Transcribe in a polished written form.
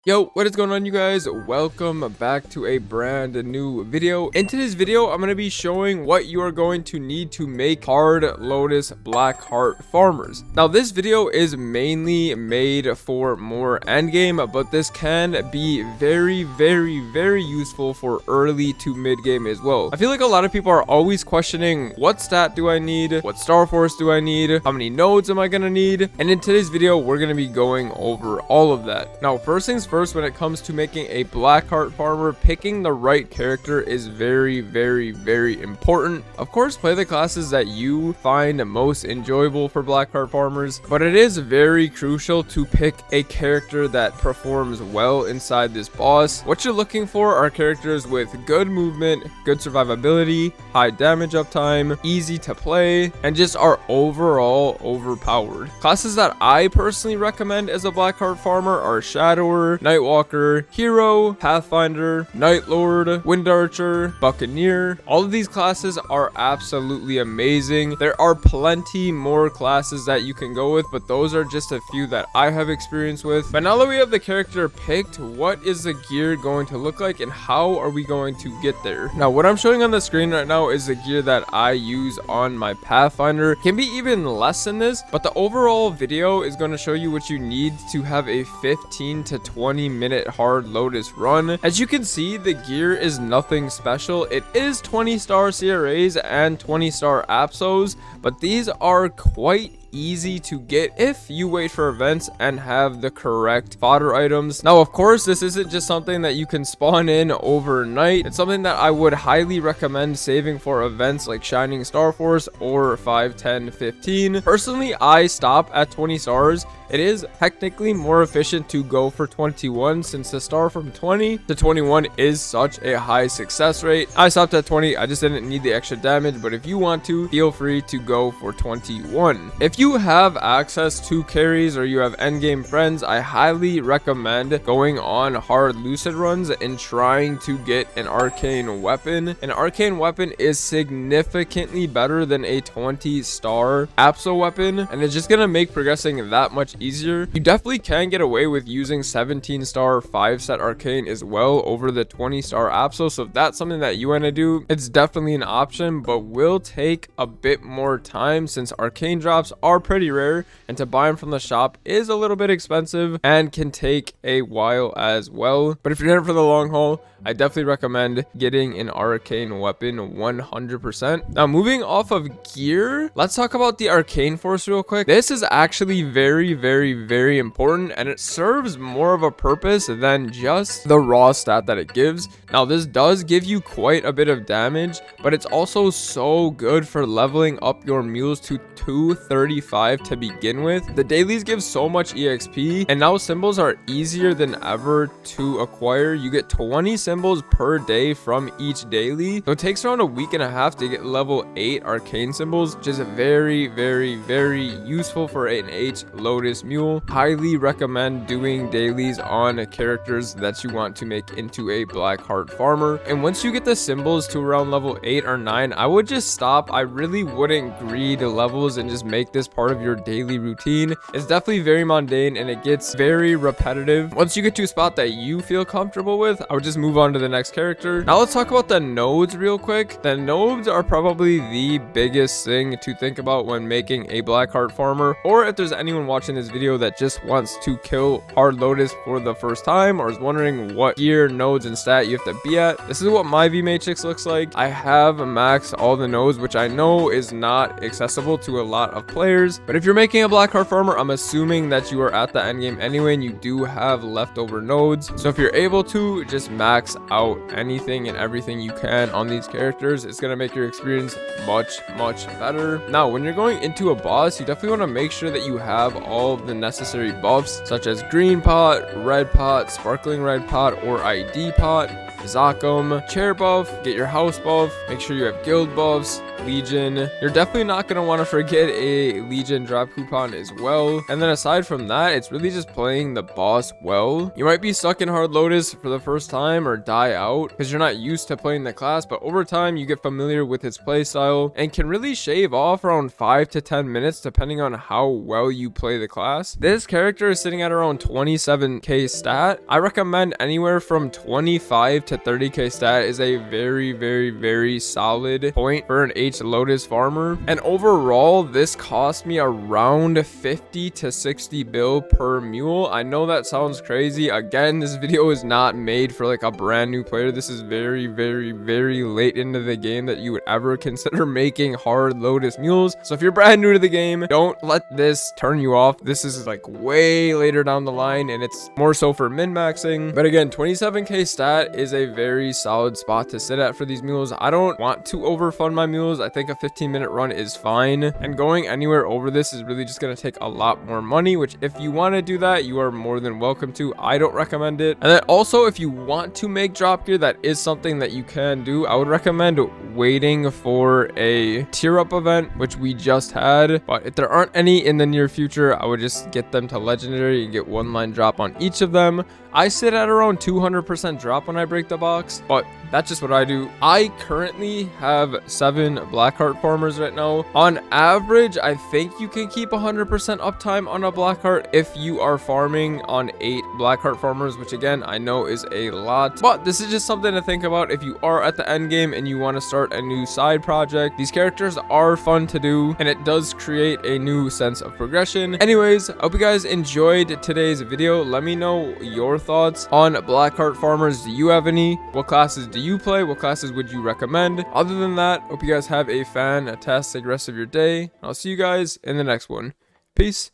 Yo, what is going on, you guys? Welcome back to a brand new video. In today's video, I'm going to be showing what you are going to need to make Hard Lotus Black Heart farmers. Now, this video is mainly made for more endgame, but this can be very useful for early to mid game as well. I feel like a lot of people are always questioning, what stat do I need? What star force do I need? How many nodes am I going to need? And in today's video, we're going to be going over all of that. Now, first things first, when it comes to making a black heart farmer, picking the right character is very important. Of course, play the classes that you find most enjoyable for black heart farmers, but it is very crucial to pick a character that performs well inside this boss. What you're looking for are characters with good movement, good survivability, high damage uptime, easy to play, and just are overall overpowered. Classes that I personally recommend as a black heart farmer are Shadower, Nightwalker, Hero, Pathfinder, Night Lord, Wind Archer, Buccaneer. All of these classes are absolutely amazing. There are plenty more classes that you can go with, but those are just a few that I have experience with. But now that we have the character picked, what is the gear going to look like and how are we going to get there? Now, what I'm showing on the screen right now is the gear that I use on my Pathfinder. It can be even less than this, but the overall video is going to show you what you need to have a 15 to 20-minute Hard Lotus run. As you can see, the gear is nothing special. It is 20-star CRAs and 20-star Apsos, but these are quite easy to get if you wait for events and have the correct fodder items. Now, of course, this isn't just something that you can spawn in overnight. It's something that I would highly recommend saving for events like Shining Star Force or 5, 10, 15. Personally, I stop at 20 stars. It is technically more efficient to go for 21 since the star from 20 to 21 is such a high success rate. I stopped at 20. I just didn't need the extra damage, but if you want to, feel free to go for 21. If you have access to carries or you have endgame friends, I highly recommend going on hard lucid runs and trying to get an arcane weapon. An arcane weapon is significantly better than a 20-star Apso weapon, and it's just gonna make progressing that much easier. You definitely can get away with using 17-star 5-set arcane as well over the 20-star Apso, so if that's something that you want to do, it's definitely an option, but will take a bit more time since arcane drops are pretty rare, and to buy them from the shop is a little bit expensive and can take a while as well. But if you're in it for the long haul, I definitely recommend getting an arcane weapon 100%. Now, moving off of gear, let's talk about the arcane force real quick. This is actually very important, and it serves more of a purpose than just the raw stat that it gives. Now, this does give you quite a bit of damage, but it's also so good for leveling up your mules to 235 to begin with. The dailies give so much EXP, and now symbols are easier than ever to acquire. You get 20 symbols per day from each daily, so it takes around a week and a half to get level 8 arcane symbols, which is very useful for an H Lotus mule. Highly recommend doing dailies on characters that you want to make into a black heart farmer. And once you get the symbols to around level 8 or 9, I would just stop. I really wouldn't greed levels and just make this part of your daily routine. It's definitely very mundane and it gets very repetitive. Once you get to a spot that you feel comfortable with, I would just move on to the next character. Now let's talk about the nodes real quick. The nodes are probably the biggest thing to think about when making a black heart farmer, or if there's anyone watching this video that just wants to kill Hard Lotus for the first time or is wondering what gear, nodes, and stat you have to be at. This is what my V matrix looks like. I have maxed all the nodes, which I know is not accessible to a lot of players, but if you're making a black heart farmer, I'm assuming that you are at the end game anyway and you do have leftover nodes. So if you're able to, just max out anything and everything you can on these characters. It's going to make your experience much better. Now, when you're going into a boss, you definitely want to make sure that you have all of the necessary buffs, such as green pot, red pot, sparkling red pot, or ID pot, Zakum, chair buff, get your house buff, make sure you have guild buffs, Legion. You're definitely not going to want to forget a Legion drop coupon as well. And then aside from that, it's really just playing the boss well. You might be stuck in Hard Lotus for the first time or die out because you're not used to playing the class, but over time you get familiar with its playstyle and can really shave off around 5 to 10 minutes depending on how well you play the class. This character is sitting at around 27k stat. I recommend anywhere from 25 to 30k stat is a very solid point for an H Lotus farmer. And overall, this cost me around 50 to 60 bill per mule. I know that sounds crazy. Again, this video is not made for like a brand new player. This is very late into the game that you would ever consider making Hard Lotus mules. So if you're brand new to the game, don't let this turn you off. This is like way later down the line and it's more so for min-maxing. But again, 27k stat is a very solid spot to sit at for these mules. I don't want to overfund my mules. I think a 15-minute run is fine, and going anywhere over this is really just going to take a lot more money, which if you want to do that, you are more than welcome to. I don't recommend it. And then also, if you want to make drop gear, that is something that you can do. I would recommend waiting for a tier up event, which we just had, but if there aren't any in the near future, I would just get them to legendary and get one line drop on each of them. I sit at around 200% drop when I break the box, but that's just what I do. I currently have 7 Blackheart farmers right now. On average, I think you can keep 100% uptime on a Blackheart if you are farming on 8 Blackheart farmers, which again, I know is a lot, but this is just something to think about if you are at the end game and you want to start a new side project. These characters are fun to do and it does create a new sense of progression. Anyways, I hope you guys enjoyed today's video. Let me know your thoughts on Blackheart farmers. Do you have any? What classes do you play? What classes would you recommend? Other than that, hope you guys have a fantastic rest of your day. I'll see you guys in the next one. Peace.